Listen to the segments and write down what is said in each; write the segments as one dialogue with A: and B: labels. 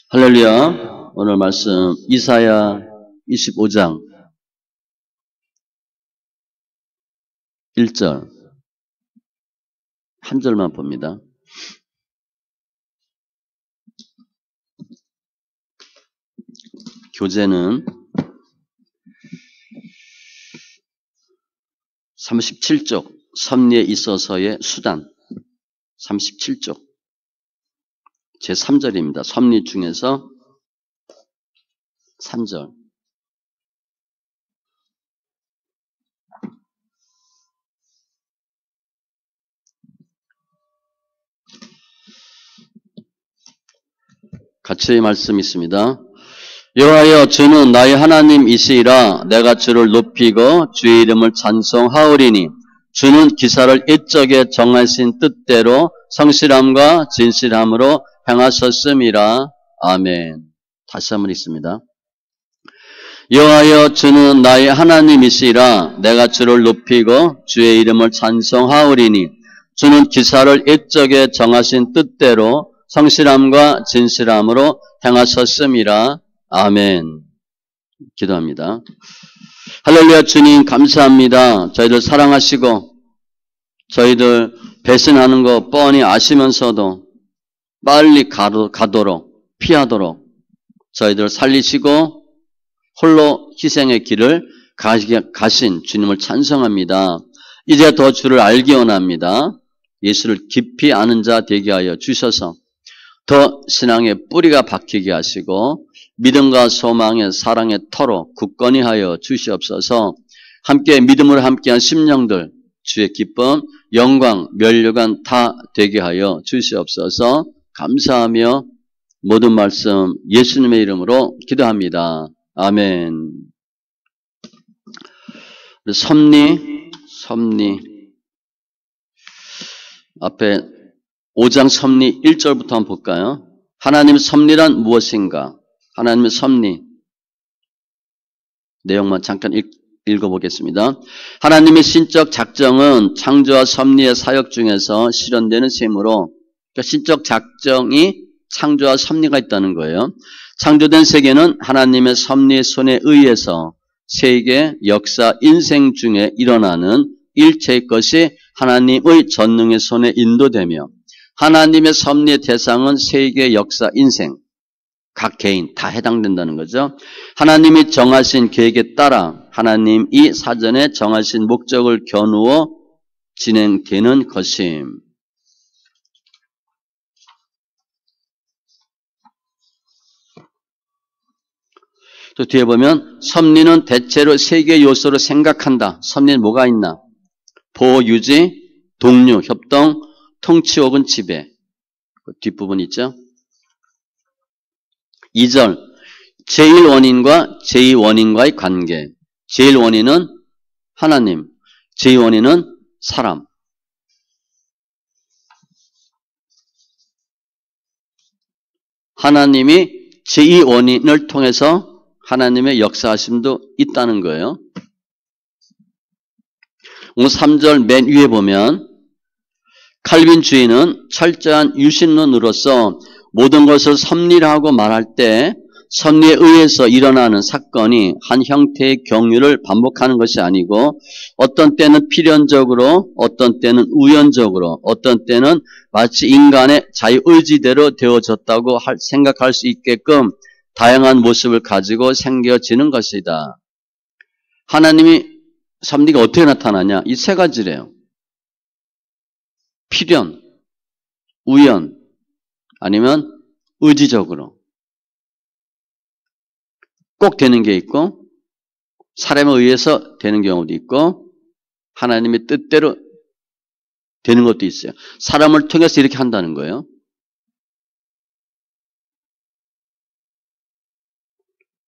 A: 할렐루야. 오늘 말씀 이사야 25장 1절 한 절만 봅니다. 교재는 37쪽 섭리에 있어서의 수단 37쪽 제3절입니다. 섭리 중에서 3절. 같이 말씀 있습니다. 여호와여 주는 나의 하나님이시라. 내가 주를 높이고 주의 이름을 찬송하오리니 주는 기사를 옛적에 정하신 뜻대로 성실함과 진실함으로 행하셨음이라. 아멘. 다시 한번 있습니다. 여호와여 주는 나의 하나님이시라. 내가 주를 높이고 주의 이름을 찬송하오리니 주는 기사를 옛적에 정하신 뜻대로 성실함과 진실함으로 행하셨음이라. 아멘. 기도합니다. 할렐루야. 주님 감사합니다. 저희들 사랑하시고 저희들 배신하는 거 뻔히 아시면서도 빨리 가도록 피하도록 저희들 살리시고 홀로 희생의 길을 가신 주님을 찬송합니다. 이제 더 주를 알기 원합니다. 예수를 깊이 아는 자 되게 하여 주셔서 더 신앙의 뿌리가 박히게 하시고 믿음과 소망의 사랑의 터로 굳건히 하여 주시옵소서. 함께 믿음으로 함께한 심령들 주의 기쁨, 영광, 면류관 다 되게 하여 주시옵소서. 감사하며 모든 말씀 예수님의 이름으로 기도합니다. 아멘. 섭리 앞에 5장 섭리 1절부터 한번 볼까요? 하나님의 섭리란 무엇인가? 하나님의 섭리 내용만 잠깐 읽어보겠습니다. 하나님의 신적 작정은 창조와 섭리의 사역 중에서 실현되는 셈으로 그러니까 신적 작정이 창조와 섭리가 있다는 거예요. 창조된 세계는 하나님의 섭리의 손에 의해서 세계, 역사, 인생 중에 일어나는 일체의 것이 하나님의 전능의 손에 인도되며 하나님의 섭리의 대상은 세계, 역사, 인생, 각 개인 다 해당된다는 거죠. 하나님이 정하신 계획에 따라 하나님이 사전에 정하신 목적을 겨누어 진행되는 것임. 또 뒤에 보면 섭리는 대체로 세 개의 요소로 생각한다. 섭리는 뭐가 있나? 보호, 유지, 동료, 협동, 통치 혹은 지배. 그 뒷부분 있죠? 2절 제1원인과 제2원인과의 관계. 제1원인은 하나님, 제2원인은 사람. 하나님이 제2원인을 통해서 하나님의 역사하심도 있다는 거예요. 오늘 3절 맨 위에 보면 칼빈주의는 철저한 유신론으로서 모든 것을 섭리라고 말할 때 섭리에 의해서 일어나는 사건이 한 형태의 경유를 반복하는 것이 아니고 어떤 때는 필연적으로 어떤 때는 우연적으로 어떤 때는 마치 인간의 자유의지대로 되어졌다고 생각할 수 있게끔 다양한 모습을 가지고 생겨지는 것이다. 하나님이 섭리가 어떻게 나타나냐? 이 세 가지래요. 필연, 우연, 아니면 의지적으로. 꼭 되는 게 있고 사람에 의해서 되는 경우도 있고 하나님의 뜻대로 되는 것도 있어요. 사람을 통해서 이렇게 한다는 거예요.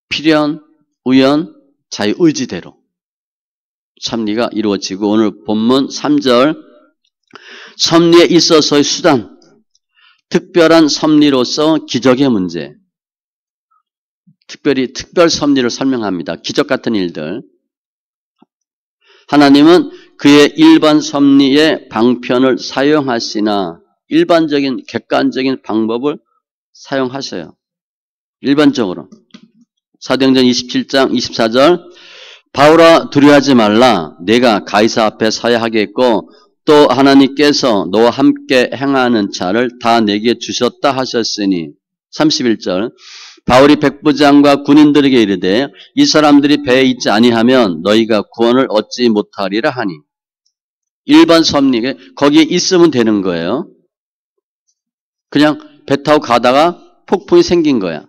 A: 필연, 우연, 자유의지대로 섭리가 이루어지고 오늘 본문 3절 섭리에 있어서의 수단 특별한 섭리로서 기적의 문제 특별히 특별 섭리를 설명합니다. 기적 같은 일들 하나님은 그의 일반 섭리의 방편을 사용하시나 일반적인 객관적인 방법을 사용하셔요. 일반적으로. 사도행전 27장 24절 바울아 두려워하지 말라. 내가 가이사 앞에 서야 하겠고 또 하나님께서 너와 함께 행하는 자를 다 내게 주셨다 하셨으니 31절 바울이 백부장과 군인들에게 이르되 이 사람들이 배에 있지 아니하면 너희가 구원을 얻지 못하리라 하니 일반 섭리 거기에 있으면 되는 거예요. 그냥 배 타고 가다가 폭풍이 생긴 거야.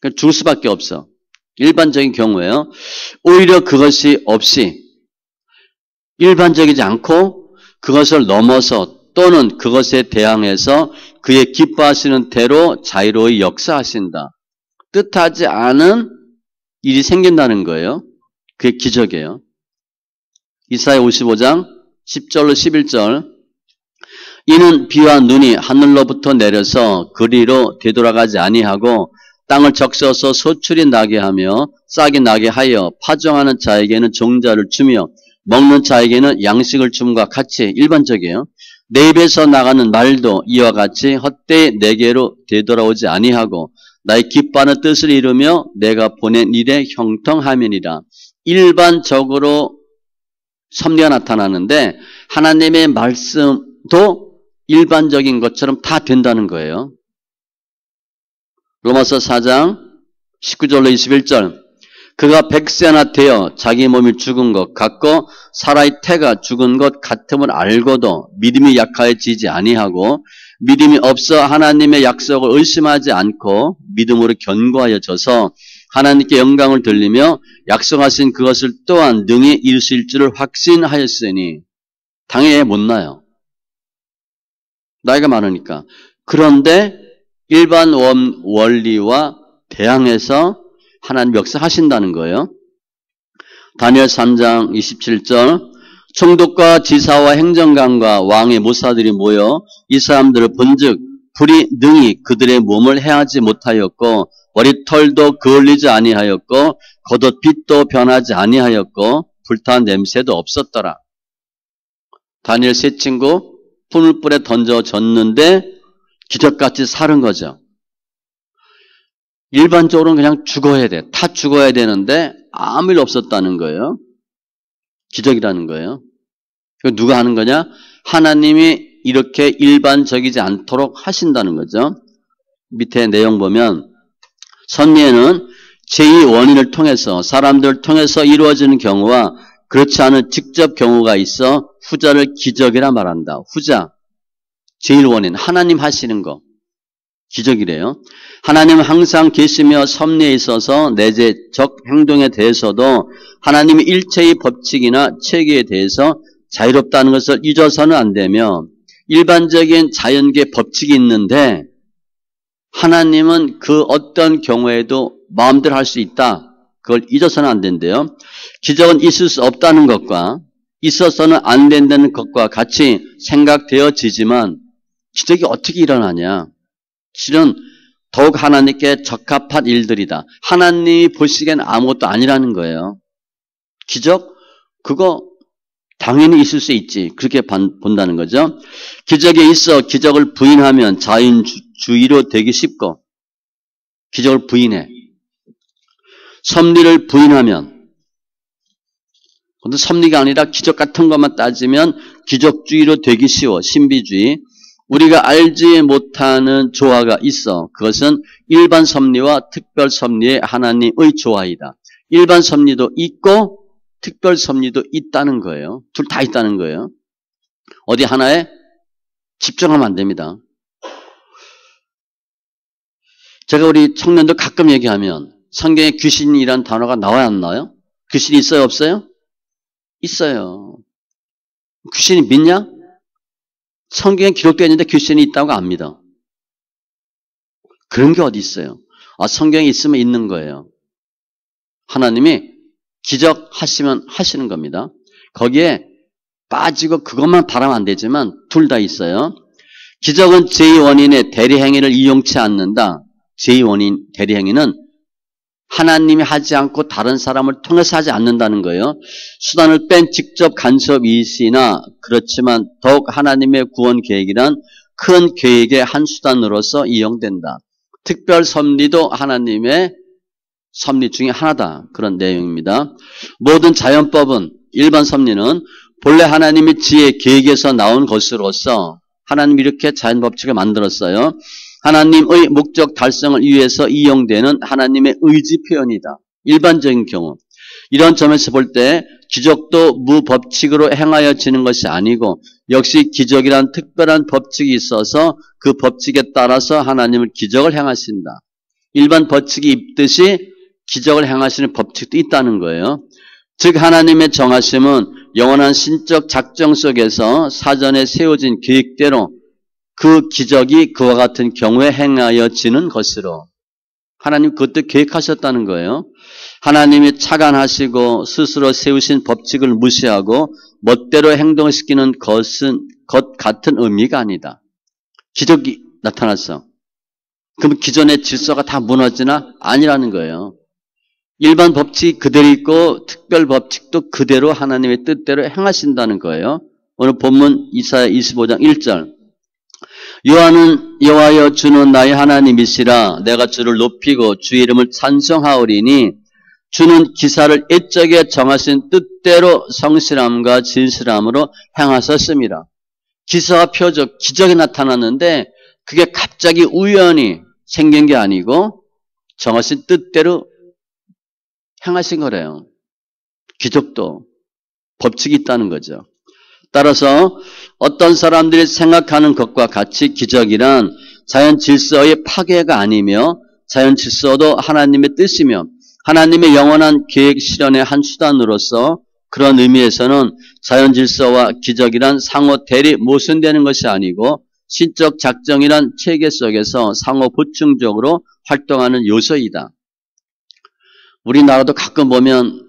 A: 그러니까 죽을 수밖에 없어. 일반적인 경우에요. 오히려 그것이 없이 일반적이지 않고 그것을 넘어서 또는 그것에 대항해서 그의 기뻐하시는 대로 자유로이 역사하신다. 뜻하지 않은 일이 생긴다는 거예요. 그게 기적이에요. 이사야 55장 10절로 11절 이는 비와 눈이 하늘로부터 내려서 그리로 되돌아가지 아니하고 땅을 적셔서 소출이 나게 하며 싹이 나게 하여 파종하는 자에게는 종자를 주며 먹는 자에게는 양식을 줌과 같이 일반적이에요. 내 입에서 나가는 말도 이와 같이 헛되이 내게로 되돌아오지 아니하고 나의 기뻐하는 뜻을 이루며 내가 보낸 일에 형통함이니라. 일반적으로 섭리가 나타나는데 하나님의 말씀도 일반적인 것처럼 다 된다는 거예요. 로마서 4장 19절로 21절 그가 100세나 되어 자기 몸이 죽은 것 같고 사라의 태가 죽은 것 같음을 알고도 믿음이 약해지지 아니하고 믿음이 없어 하나님의 약속을 의심하지 않고 믿음으로 견고하여져서 하나님께 영광을 돌리며 약속하신 그것을 또한 능히 이루실 줄을 확신하였으니 당연히 못 나요. 나이가 많으니까. 그런데 일반 원리와 대항해서 하나님 역사하신다는 거예요. 다니엘 3장 27절 총독과 지사와 행정관과 왕의 모사들이 모여 이 사람들을 본즉 불이 능히 그들의 몸을 해하지 못하였고 머리털도 그을리지 아니하였고 겉옷빛도 변하지 아니하였고 불탄 냄새도 없었더라. 다니엘 세 친구 풀물불에 던져졌는데 기적같이 사는 거죠. 일반적으로는 그냥 죽어야 돼. 다 죽어야 되는데 아무 일 없었다는 거예요. 기적이라는 거예요. 누가 하는 거냐? 하나님이 이렇게 일반적이지 않도록 하신다는 거죠. 밑에 내용 보면 섭리에는 제2원인을 통해서 사람들을 통해서 이루어지는 경우와 그렇지 않은 직접 경우가 있어 후자를 기적이라 말한다. 후자. 제1원인 하나님 하시는 거 기적이래요. 하나님은 항상 계시며 섭리에 있어서 내재적 행동에 대해서도 하나님의 일체의 법칙이나 체계에 대해서 자유롭다는 것을 잊어서는 안 되며 일반적인 자연계 법칙이 있는데 하나님은 그 어떤 경우에도 마음대로 할 수 있다. 그걸 잊어서는 안 된대요. 기적은 있을 수 없다는 것과 있어서는 안 된다는 것과 같이 생각되어지지만 기적이 어떻게 일어나냐? 실은 더욱 하나님께 적합한 일들이다. 하나님이 보시기엔 아무것도 아니라는 거예요. 기적? 그거 당연히 있을 수 있지. 그렇게 본다는 거죠. 기적이 있어 기적을 부인하면 자연주의로 되기 쉽고 기적을 부인해. 섭리를 부인하면 근데 섭리가 아니라 기적 같은 것만 따지면 기적주의로 되기 쉬워. 신비주의. 우리가 알지 못하는 조화가 있어. 그것은 일반 섭리와 특별 섭리의 하나님의 조화이다. 일반 섭리도 있고 특별 섭리도 있다는 거예요. 둘 다 있다는 거예요. 어디 하나에 집중하면 안 됩니다. 제가 우리 청년들 가끔 얘기하면 성경에 귀신이란 단어가 나와야 안 나와요? 귀신이 있어요? 없어요? 있어요. 귀신이 믿냐? 성경에 기록되어 있는데 귀신이 있다고 안 믿어. 그런 게 어디 있어요? 성경에 있으면 있는 거예요. 하나님이 기적 하시면 하시는 겁니다. 거기에 빠지고 그것만 바라면 안 되지만 둘 다 있어요. 기적은 제2원인의 대리행위를 이용치 않는다. 제2원인 대리행위는 하나님이 하지 않고 다른 사람을 통해서 하지 않는다는 거예요. 수단을 뺀 직접 간섭이시나 그렇지만 더욱 하나님의 구원 계획이란 큰 계획의 한 수단으로서 이용된다. 특별 섭리도 하나님의 섭리 중에 하나다. 그런 내용입니다. 모든 자연법은 일반 섭리는 본래 하나님의 지혜 계획에서 나온 것으로서 하나님이 이렇게 자연 법칙을 만들었어요. 하나님의 목적 달성을 위해서 이용되는 하나님의 의지 표현이다. 일반적인 경우. 이런 점에서 볼 때 기적도 무법칙으로 행하여지는 것이 아니고 역시 기적이란 특별한 법칙이 있어서 그 법칙에 따라서 하나님은 기적을 행하신다. 일반 법칙이 있듯이 기적을 행하시는 법칙도 있다는 거예요. 즉 하나님의 정하심은 영원한 신적 작정 속에서 사전에 세워진 계획대로 그 기적이 그와 같은 경우에 행하여지는 것으로 하나님 그것도 계획하셨다는 거예요. 하나님이 착안하시고 스스로 세우신 법칙을 무시하고 멋대로 행동시키는 것 같은 의미가 아니다. 기적이 나타났어. 그럼 기존의 질서가 다 무너지나? 아니라는 거예요. 일반 법칙이 그대로 있고 특별 법칙도 그대로 하나님의 뜻대로 행하신다는 거예요. 오늘 본문 이사야 25장 1절 여호와는 여호와여 주는 나의 하나님이시라 내가 주를 높이고 주의 이름을 찬송하오리니 주는 기사를 애적에 정하신 뜻대로 성실함과 진실함으로 행하셨습니다. 기사와 표적, 기적이 나타났는데 그게 갑자기 우연히 생긴 게 아니고 정하신 뜻대로 행하신 거래요. 기적도 법칙이 있다는 거죠. 따라서 어떤 사람들이 생각하는 것과 같이 기적이란 자연 질서의 파괴가 아니며 자연 질서도 하나님의 뜻이며 하나님의 영원한 계획 실현의 한 수단으로서 그런 의미에서는 자연 질서와 기적이란 상호 대립 모순되는 것이 아니고 신적 작정이란 체계 속에서 상호 보충적으로 활동하는 요소이다. 우리나라도 가끔 보면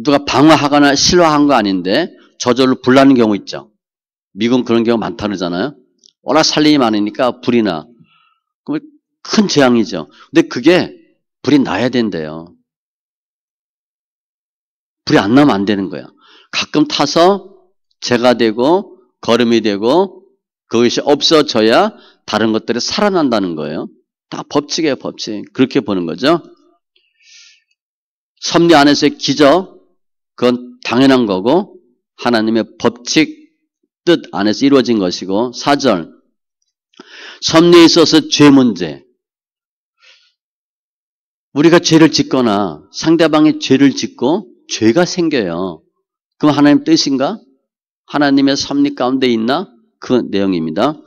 A: 누가 방화하거나 실화한 거 아닌데 저절로 불나는 경우 있죠. 미국은 그런 경우 많다 그러잖아요. 워낙 살림이 많으니까 불이 나. 그럼 큰 재앙이죠. 근데 그게 불이 나야 된대요. 불이 안 나면 안 되는 거야. 가끔 타서 재가 되고 거름이 되고 그것이 없어져야 다른 것들이 살아난다는 거예요. 다 법칙이에요, 법칙. 그렇게 보는 거죠. 섭리 안에서의 기적, 그건 당연한 거고 하나님의 법칙, 뜻 안에서 이루어진 것이고 4절 섭리에 있어서 죄 문제 우리가 죄를 짓거나 상대방이 죄를 짓고 죄가 생겨요. 그럼 하나님 뜻인가? 하나님의 섭리 가운데 있나? 그 내용입니다.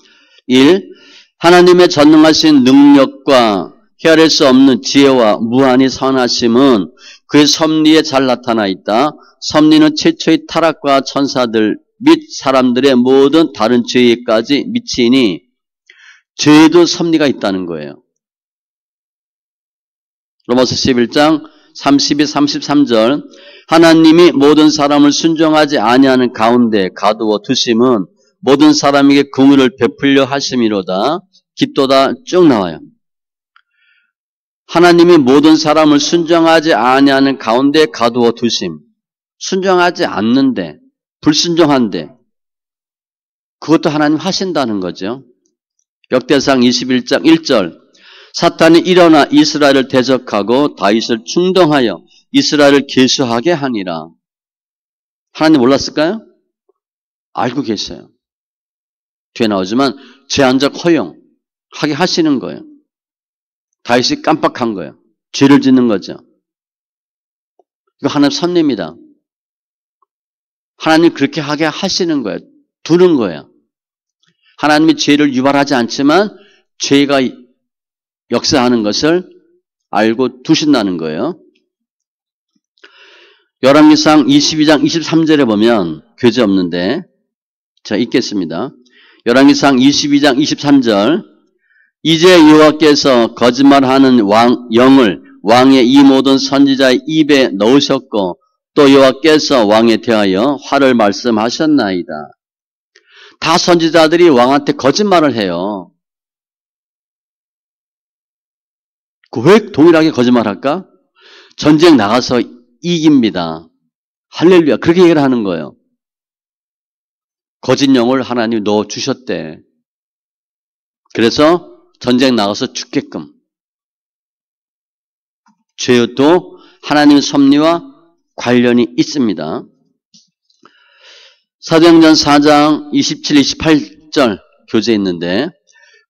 A: 1. 하나님의 전능하신 능력과 헤아릴 수 없는 지혜와 무한히 선하심은 그의 섭리에 잘 나타나 있다. 섭리는 최초의 타락과 천사들 및 사람들의 모든 다른 죄에까지 미치니 죄에도 섭리가 있다는 거예요. 로마서 11장 32, 33절 하나님이 모든 사람을 순종하지 아니하는 가운데 가두어 두심은 모든 사람에게 긍휼을 베풀려 하심이로다. 깊도다 쭉 나와요. 하나님이 모든 사람을 순종하지 아니하는 가운데 가두어 두심. 순종하지 않는데 불순종한데 그것도 하나님 하신다는 거죠. 역대상 21장 1절 사탄이 일어나 이스라엘을 대적하고 다윗을 충동하여 이스라엘을 계수하게 하니라. 하나님 몰랐을까요? 알고 계셔요. 뒤에 나오지만 제한적 허용하게 하시는 거예요. 다윗이 깜빡한 거예요. 죄를 짓는 거죠. 이거 하나님 섭리입니다. 하나님 그렇게 하게 하시는 거예요. 두는 거예요. 하나님이 죄를 유발하지 않지만 죄가 역사하는 것을 알고 두신다는 거예요. 열왕기상 22장 23절에 보면 교재 없는데 자 읽겠습니다. 열왕기상 22장 23절 이제 여호와께서 거짓말하는 영을 왕의 이 모든 선지자의 입에 넣으셨고 또 여호와께서 왕에 대하여 화를 말씀하셨나이다. 다 선지자들이 왕한테 거짓말을 해요. 왜 동일하게 거짓말할까? 전쟁 나가서 이깁니다. 할렐루야. 그렇게 얘기를 하는 거예요. 거짓 영을 하나님이 넣어주셨대. 그래서 전쟁 나가서 죽게끔 죄도 하나님의 섭리와 관련이 있습니다. 사도행전 4장 27, 28절 교재에 있는데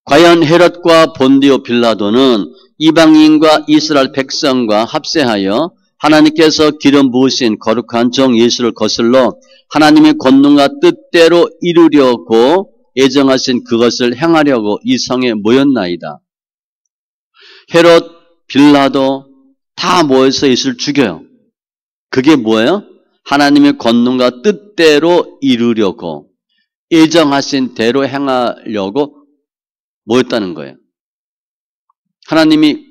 A: 과연 헤롯과 본디오 빌라도는 이방인과 이스라엘 백성과 합세하여 하나님께서 기름 부으신 거룩한 종 예수를 거슬러 하나님의 권능과 뜻대로 이루려고 예정하신 그것을 행하려고 이 성에 모였나이다. 헤롯, 빌라도 다 모여서 예수를 죽여요. 그게 뭐예요? 하나님의 권능과 뜻대로 이루려고 예정하신 대로 행하려고 모였다는 거예요. 하나님이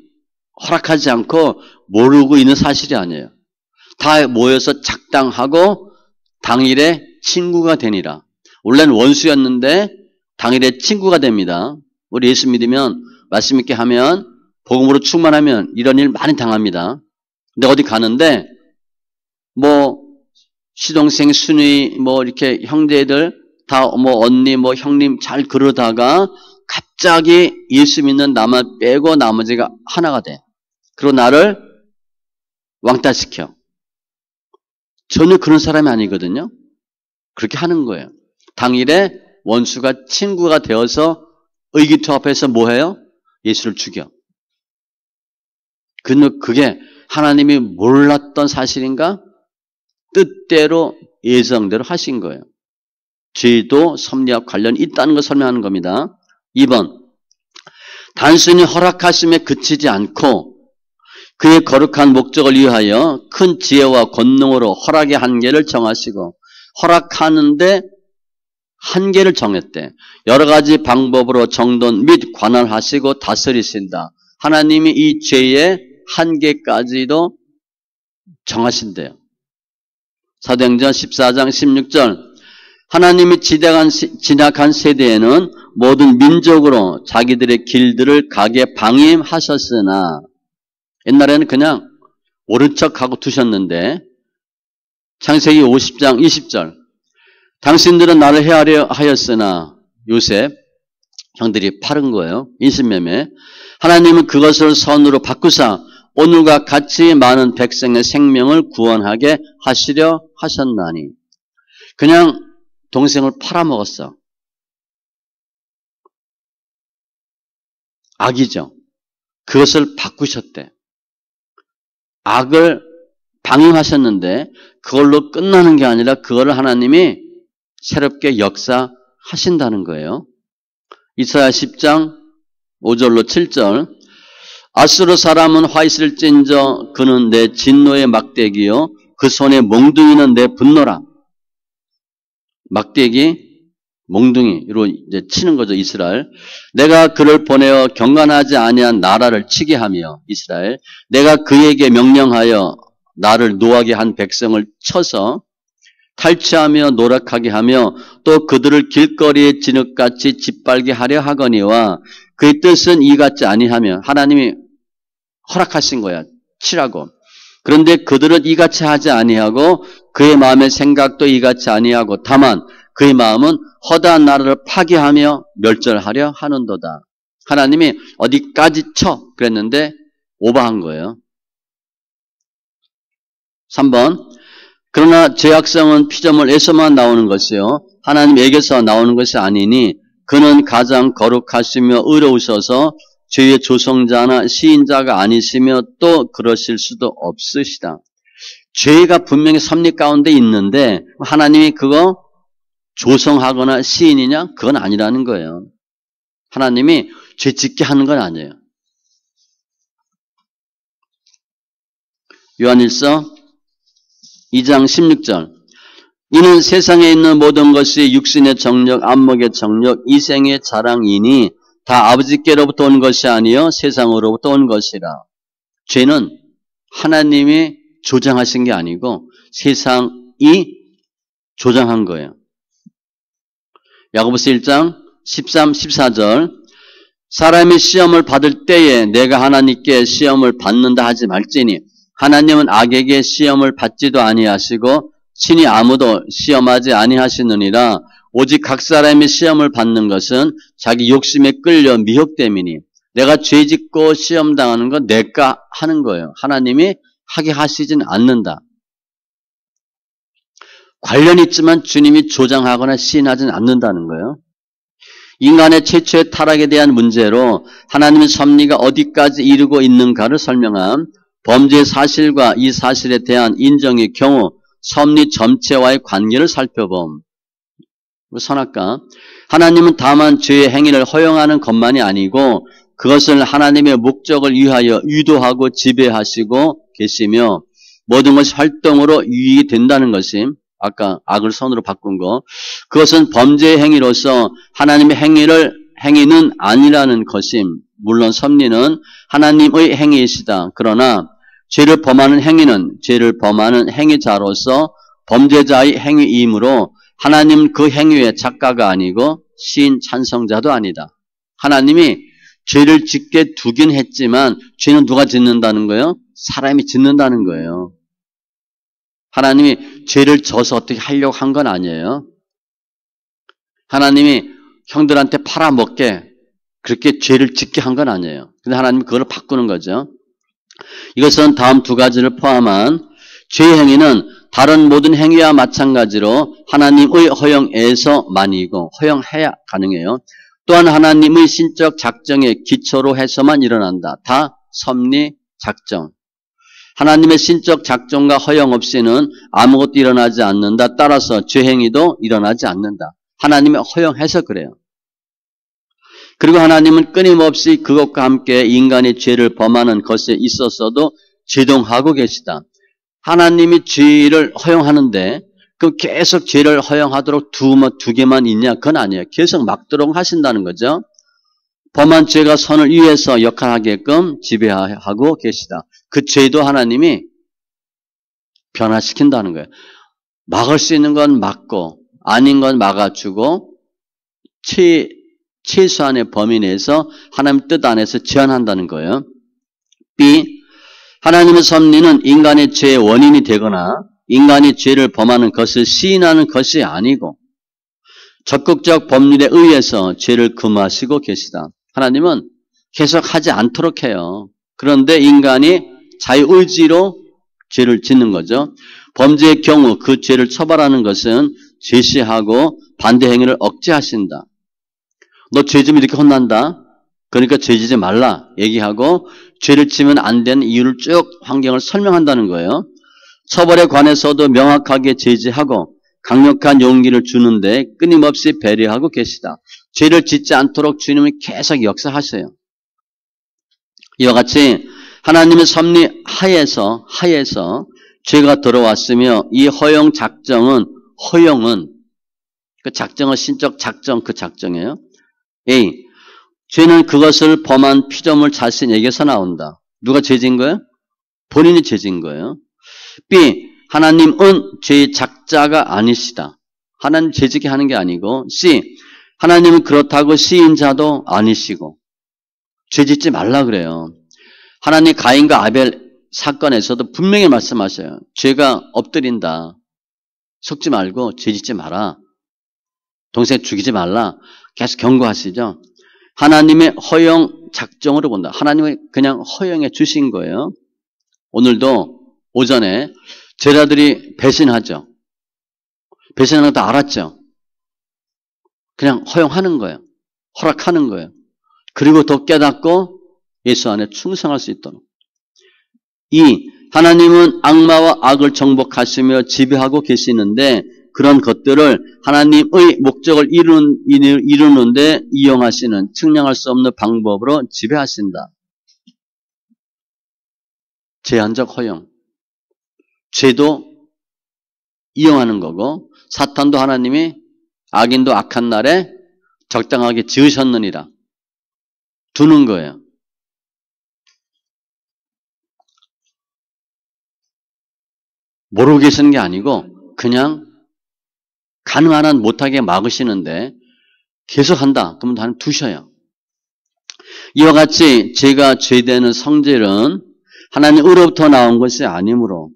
A: 허락하지 않고 모르고 있는 사실이 아니에요. 다 모여서 작당하고 당일에 친구가 되니라. 원래는 원수였는데 당일에 친구가 됩니다. 우리 예수 믿으면 말씀 있게 하면 복음으로 충만하면 이런 일 많이 당합니다. 근데 어디 가는데 뭐 시동생, 순위, 뭐 이렇게 형제들 다 뭐 언니, 뭐 형님 잘 그러다가 갑자기 예수 믿는 나만 빼고 나머지가 하나가 돼. 그리고 나를 왕따시켜. 전혀 그런 사람이 아니거든요. 그렇게 하는 거예요. 당일에 원수가 친구가 되어서 의기투합해서 뭐 해요? 예수를 죽여. 근데 그게 하나님이 몰랐던 사실인가? 뜻대로 예정대로 하신 거예요. 죄도 섭리와 관련이 있다는 걸 설명하는 겁니다. 2번, 단순히 허락하심에 그치지 않고 그의 거룩한 목적을 위하여 큰 지혜와 권능으로 허락의 한계를 정하시고 허락하는데 한계를 정했대. 여러 가지 방법으로 정돈 및 관할하시고 다스리신다. 하나님이 이 죄의 한계까지도 정하신대요. 사도행전 14장 16절 하나님이 지나간 세대에는 모든 민족으로 자기들의 길들을 가게 방임하셨으나 옛날에는 그냥 옳은 척하고 두셨는데 창세기 50장 20절 당신들은 나를 헤아려 하였으나 요셉 형들이 팔은 거예요. 인신매매. 하나님은 그것을 선으로 바꾸사 오늘과 같이 많은 백성의 생명을 구원하게 하시려 하셨나니 그냥 동생을 팔아먹었어. 악이죠. 그것을 바꾸셨대. 악을 방임하셨는데 그걸로 끝나는 게 아니라 그거를 하나님이 새롭게 역사하신다는 거예요. 이사야 10장 5절로 7절 아수르 사람은 화 있을진저 그는 내 진노의 막대기요 그 손의 몽둥이는 내 분노라. 막대기, 몽둥이로 이제 치는 거죠, 이스라엘. 내가 그를 보내어 경건하지 아니한 나라를 치게 하며 이스라엘 내가 그에게 명령하여 나를 노하게 한 백성을 쳐서 탈취하며 노력하게 하며 또 그들을 길거리에 진흙같이 짓밟게 하려 하거니와 그의 뜻은 이같지 아니하며 하나님이 허락하신 거야. 치라고. 그런데 그들은 이같이 하지 아니하고 그의 마음의 생각도 이같이 아니하고 다만 그의 마음은 허다한 나라를 파괴하며 멸절하려 하는도다. 하나님이 어디까지 쳐 그랬는데 오버한 거예요. 3번 그러나 죄악성은 피조물에서만 나오는 것이요 하나님에게서 나오는 것이 아니니 그는 가장 거룩하시며 의로우셔서 죄의 조성자나 시인자가 아니시며 또 그러실 수도 없으시다. 죄가 분명히 섭리 가운데 있는데 하나님이 그거 조성하거나 시인이냐? 그건 아니라는 거예요. 하나님이 죄 짓게 하는 건 아니에요. 요한일서 2장 16절 이는 세상에 있는 모든 것이 육신의 정력, 안목의 정력, 이생의 자랑이니 다 아버지께로부터 온 것이 아니요 세상으로부터 온 것이라. 죄는 하나님이 조장하신 게 아니고 세상이 조장한 거예요. 야고보서 1장 13, 14절 사람이 시험을 받을 때에 내가 하나님께 시험을 받는다 하지 말지니 하나님은 악에게 시험을 받지도 아니하시고 친히 아무도 시험하지 아니하시느니라. 오직 각 사람이 시험을 받는 것은 자기 욕심에 끌려 미혹됨이니 내가 죄 짓고 시험 당하는 건 내가 하는 거예요. 하나님이 하게 하시진 않는다. 관련 있지만 주님이 조장하거나 시인하지는 않는다는 거예요. 인간의 최초의 타락에 대한 문제로 하나님의 섭리가 어디까지 이르고 있는가를 설명한 범죄 사실과 이 사실에 대한 인정의 경우 섭리 전체와의 관계를 살펴봄. 선악과 하나님은 다만 죄의 행위를 허용하는 것만이 아니고 그것을 하나님의 목적을 위하여 유도하고 지배하시고 계시며 모든 것이 활동으로 유익이 된다는 것이 아까 악을 선으로 바꾼 거 그것은 범죄의 행위로서 하나님의 행위는 아니라는 것임. 물론 섭리는 하나님의 행위이시다. 그러나 죄를 범하는 행위는 죄를 범하는 행위자로서 범죄자의 행위이므로 하나님 그 행위의 작가가 아니고 시인 찬성자도 아니다. 하나님이 죄를 짓게 두긴 했지만 죄는 누가 짓는다는 거예요? 사람이 짓는다는 거예요. 하나님이 죄를 져서 어떻게 하려고 한 건 아니에요. 하나님이 형들한테 팔아먹게 그렇게 죄를 짓게 한 건 아니에요. 근데 하나님이 그걸 바꾸는 거죠. 이것은 다음 두 가지를 포함한 죄의 행위는 다른 모든 행위와 마찬가지로 하나님의 허용에서만이고 허용해야 가능해요. 또한 하나님의 신적 작정에 기초로 해서만 일어난다. 다 섭리 작정. 하나님의 신적 작정과 허용 없이는 아무것도 일어나지 않는다. 따라서 죄 행위도 일어나지 않는다. 하나님이 허용해서 그래요. 그리고 하나님은 끊임없이 그것과 함께 인간이 죄를 범하는 것에 있어서도 제동하고 계시다. 하나님이 죄를 허용하는데 그럼 계속 죄를 허용하도록 두 개만 있냐? 그건 아니에요. 계속 막도록 하신다는 거죠. 범한 죄가 선을 위해서 역할하게끔 지배하고 계시다. 그 죄도 하나님이 변화시킨다는 거예요. 막을 수 있는 건 막고 아닌 건 막아주고 최소한의 범위 내에서 하나님 뜻 안에서 제한한다는 거예요. B. 하나님의 섭리는 인간의 죄의 원인이 되거나 인간이 죄를 범하는 것을 시인하는 것이 아니고 적극적 법률에 의해서 죄를 금하시고 계시다. 하나님은 계속 하지 않도록 해요. 그런데 인간이 자유의지로 죄를 짓는 거죠. 범죄의 경우 그 죄를 처벌하는 것은 제시하고 반대 행위를 억제하신다. 너 죄 지면 이렇게 혼난다. 그러니까 죄 지지 말라 얘기하고 죄를 지면 안 되는 이유를 쭉 환경을 설명한다는 거예요. 처벌에 관해서도 명확하게 제지하고 강력한 용기를 주는데 끊임없이 배려하고 계시다. 죄를 짓지 않도록 주님은 계속 역사하세요. 이와 같이 하나님의 섭리 하에서 죄가 들어왔으며 이 허용은 그 작정은 신적 작정 그 작정이에요. A. 죄는 그것을 범한 피조물 자신에게서 나온다. 누가 죄진 거예요? 본인이 죄진 거예요. B. 하나님은 죄의 작자가 아니시다. 하나님 죄짓게 하는 게 아니고 C. 하나님은 그렇다고 시인자도 아니시고 죄짓지 말라 그래요. 하나님 가인과 아벨 사건에서도 분명히 말씀하셔요. 죄가 엎드린다. 속지 말고 죄짓지 마라. 동생 죽이지 말라. 계속 경고하시죠. 하나님의 허용 작정으로 본다. 하나님이 그냥 허용해 주신 거예요. 오늘도 오전에 제자들이 배신하죠. 배신하는 것도 알았죠. 그냥 허용하는 거예요. 허락하는 거예요. 그리고 더 깨닫고 예수 안에 충성할 수 있도록. 2. 하나님은 악마와 악을 정복하시며 지배하고 계시는데 그런 것들을 하나님의 목적을 이루는데 이용하시는 측량할 수 없는 방법으로 지배하신다. 제한적 허용. 죄도 이용하는 거고 사탄도 하나님이 악인도 악한 날에 적당하게 지으셨느니라 두는 거예요. 모르고 계시는 게 아니고 그냥 가능한 한 못하게 막으시는데 계속한다. 그러면 하나님 두셔요. 이와 같이 죄가 죄되는 성질은 하나님으로부터 나온 것이 아니므로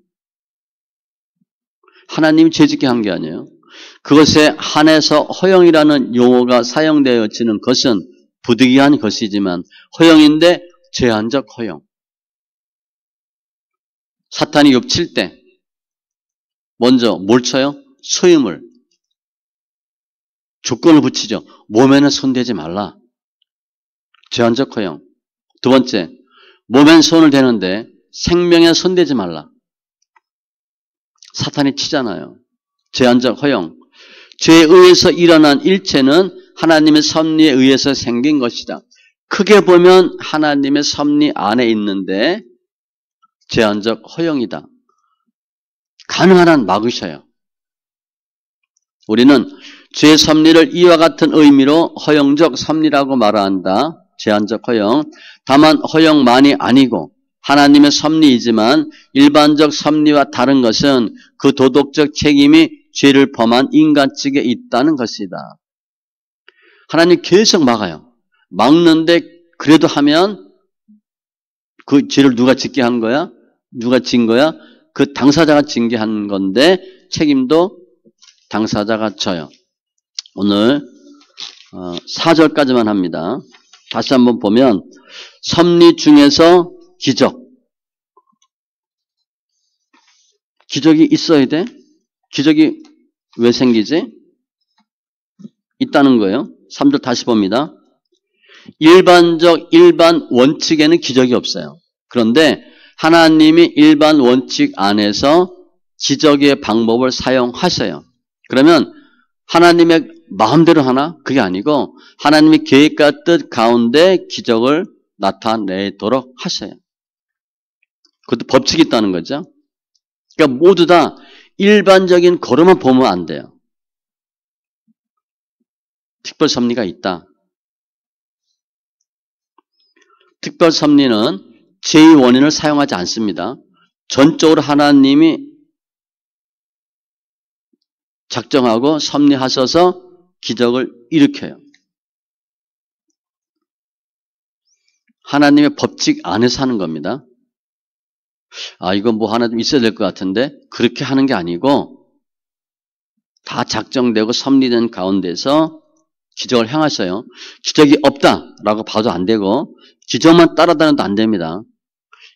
A: 하나님이 죄짓게 한 게 아니에요. 그것에 한해서 허용이라는 용어가 사용되어지는 것은 부득이한 것이지만 허용인데 제한적 허용. 사탄이 욥 칠 때 먼저 뭘 쳐요? 소유물. 조건을 붙이죠. 몸에는 손대지 말라. 제한적 허용. 두 번째, 몸엔 손을 대는데 생명에 손대지 말라. 사탄이 치잖아요. 제한적 허용. 죄에 의해서 일어난 일체는 하나님의 섭리에 의해서 생긴 것이다. 크게 보면 하나님의 섭리 안에 있는데 제한적 허용이다. 가능한 한 막으셔요. 우리는 죄의 섭리를 이와 같은 의미로 허용적 섭리라고 말한다. 제한적 허용. 다만 허용만이 아니고 하나님의 섭리이지만 일반적 섭리와 다른 것은 그 도덕적 책임이 죄를 범한 인간 측에 있다는 것이다. 하나님 계속 막아요. 막는데 그래도 하면 그 죄를 누가 짓게 한 거야? 누가 진 거야? 그 당사자가 진 게 한 건데 책임도 당사자가 져요. 오늘 4절까지만 합니다. 다시 한번 보면 섭리 중에서 기적. 기적이 있어야 돼? 기적이 왜 생기지? 있다는 거예요. 3절 다시 봅니다. 일반 원칙에는 기적이 없어요. 그런데 하나님이 일반 원칙 안에서 기적의 방법을 사용하셔요. 그러면 하나님의 마음대로 하나? 그게 아니고 하나님의 계획과 뜻 가운데 기적을 나타내도록 하셔요. 그것도 법칙이 있다는 거죠. 그러니까 모두 다 일반적인 거로만 보면 안 돼요. 특별 섭리가 있다. 특별 섭리는 죄의 원인을 사용하지 않습니다. 전적으로 하나님이 작정하고 섭리하셔서 기적을 일으켜요. 하나님의 법칙 안에서 하는 겁니다. 이건 뭐 하나 좀 있어야 될 것 같은데 그렇게 하는 게 아니고 다 작정되고 섭리된 가운데서 기적을 행하셔요. 기적이 없다라고 봐도 안 되고 기적만 따라다녀도 안 됩니다.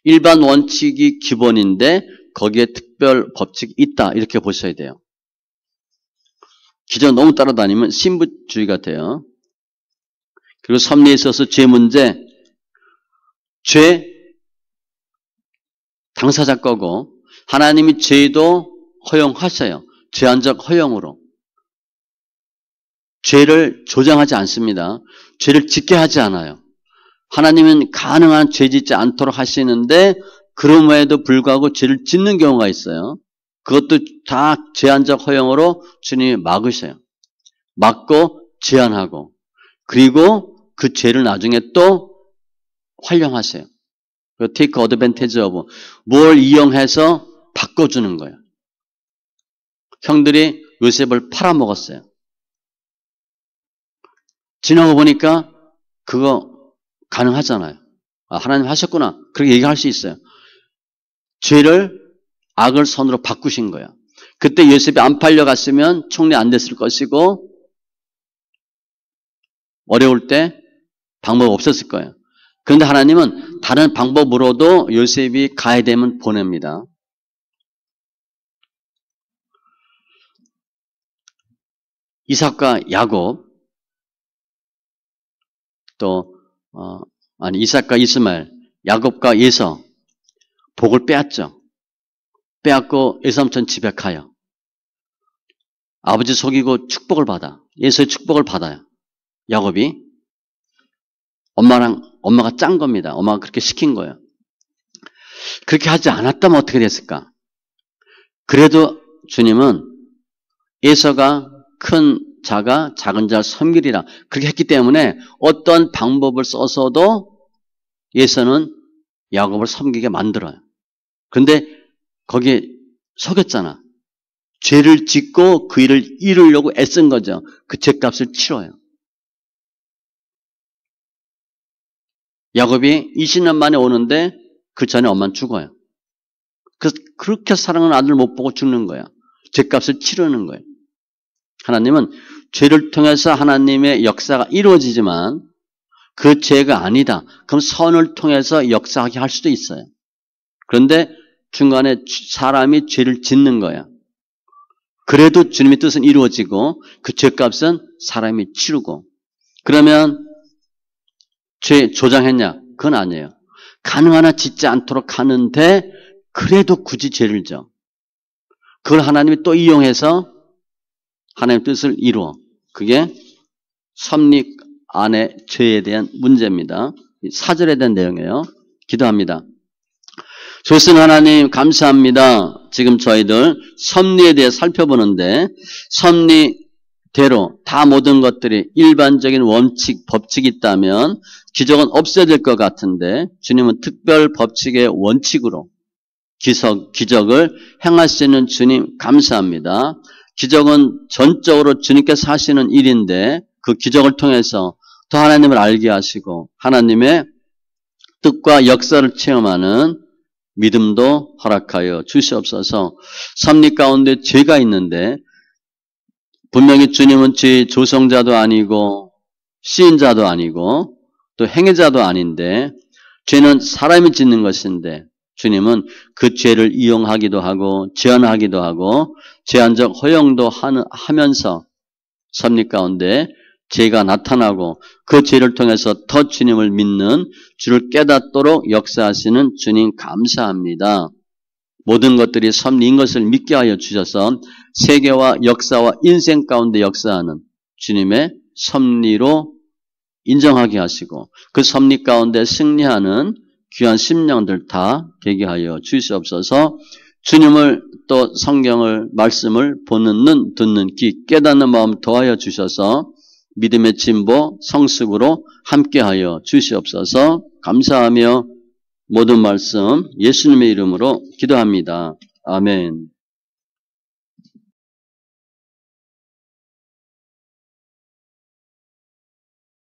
A: 일반 원칙이 기본인데 거기에 특별 법칙이 있다 이렇게 보셔야 돼요. 기적 너무 따라다니면 신부주의가 돼요. 그리고 섭리에 있어서 죄 문제, 죄 당사자 거고 하나님이 죄도 허용하셔요. 제한적 허용으로. 죄를 조장하지 않습니다. 죄를 짓게 하지 않아요. 하나님은 가능한 죄 짓지 않도록 하시는데 그럼에도 불구하고 죄를 짓는 경우가 있어요. 그것도 다 제한적 허용으로 주님이 막으셔요. 막고 제한하고 그리고 그 죄를 나중에 또 활용하세요. take advantage of 뭘 이용해서 바꿔주는 거예요. 형들이 요셉을 팔아먹었어요. 지나고 보니까 그거 가능하잖아요. 하나님 하셨구나. 그렇게 얘기할 수 있어요. 죄를 악을 선으로 바꾸신 거예요. 그때 요셉이 안 팔려갔으면 총리 안 됐을 것이고 어려울 때 방법 없었을 거예요. 그런데 하나님은 다른 방법으로도 요셉이 가야 되면 보냅니다. 이삭과 야곱 이삭과 이스마엘, 야곱과 예서 복을 빼앗죠. 빼앗고 외삼촌 집에 가요. 아버지 속이고 축복을 받아. 예서의 축복을 받아요. 야곱이. 엄마가 짠 겁니다. 엄마가 그렇게 시킨 거예요. 그렇게 하지 않았다면 어떻게 됐을까? 그래도 주님은 예서가 큰 자가 작은 자를 섬기리라. 그렇게 했기 때문에 어떤 방법을 써서도 예서는 야곱을 섬기게 만들어요. 그런데 거기에 속였잖아. 죄를 짓고 그 일을 이루려고 애쓴 거죠. 그 죄값을 치러요. 야곱이 20년 만에 오는데 그 전에 엄마는 죽어요. 그래서 그렇게 사랑하는 아들 못 보고 죽는 거야. 죄값을 치르는 거예요. 하나님은 죄를 통해서 하나님의 역사가 이루어지지만 그 죄가 아니다. 그럼 선을 통해서 역사하게 할 수도 있어요. 그런데 중간에 사람이 죄를 짓는 거야. 그래도 주님의 뜻은 이루어지고 그 죄값은 사람이 치르고. 그러면 죄 조장했냐? 그건 아니에요. 가능한 한 짓지 않도록 하는데 그래도 굳이 죄를 져. 그걸 하나님이 또 이용해서 하나님의 뜻을 이루어. 그게 섭리 안의 죄에 대한 문제입니다. 4절에 대한 내용이에요. 기도합니다. 좋으신 하나님 감사합니다. 지금 저희들 섭리에 대해 살펴보는데 섭리대로 다 모든 것들이 일반적인 원칙, 법칙이 있다면 기적은 없어야 될 것 같은데 주님은 특별 법칙의 원칙으로 기적을 행하시는 주님 감사합니다. 기적은 전적으로 주님께서 하시는 일인데 그 기적을 통해서 더 하나님을 알게 하시고 하나님의 뜻과 역사를 체험하는 믿음도 허락하여 주시옵소서. 섭리 가운데 죄가 있는데 분명히 주님은 죄 조성자도 아니고 시인자도 아니고 또 행위자도 아닌데 죄는 사람이 짓는 것인데 주님은 그 죄를 이용하기도 하고 제한하기도 하고 제한적 허용도 하면서 섭리 가운데 죄가 나타나고 그 죄를 통해서 더 주님을 믿는 주를 깨닫도록 역사하시는 주님 감사합니다. 모든 것들이 섭리인 것을 믿게 하여 주셔서 세계와 역사와 인생 가운데 역사하는 주님의 섭리로 인정하게 하시고 그 섭리 가운데 승리하는 귀한 심령들 다 되게 하여 주시옵소서. 주님을 또 성경을 말씀을 보는 눈 듣는 귀 깨닫는 마음 더하여 주셔서 믿음의 진보 성숙으로 함께하여 주시옵소서. 감사하며 모든 말씀 예수님의 이름으로 기도합니다. 아멘.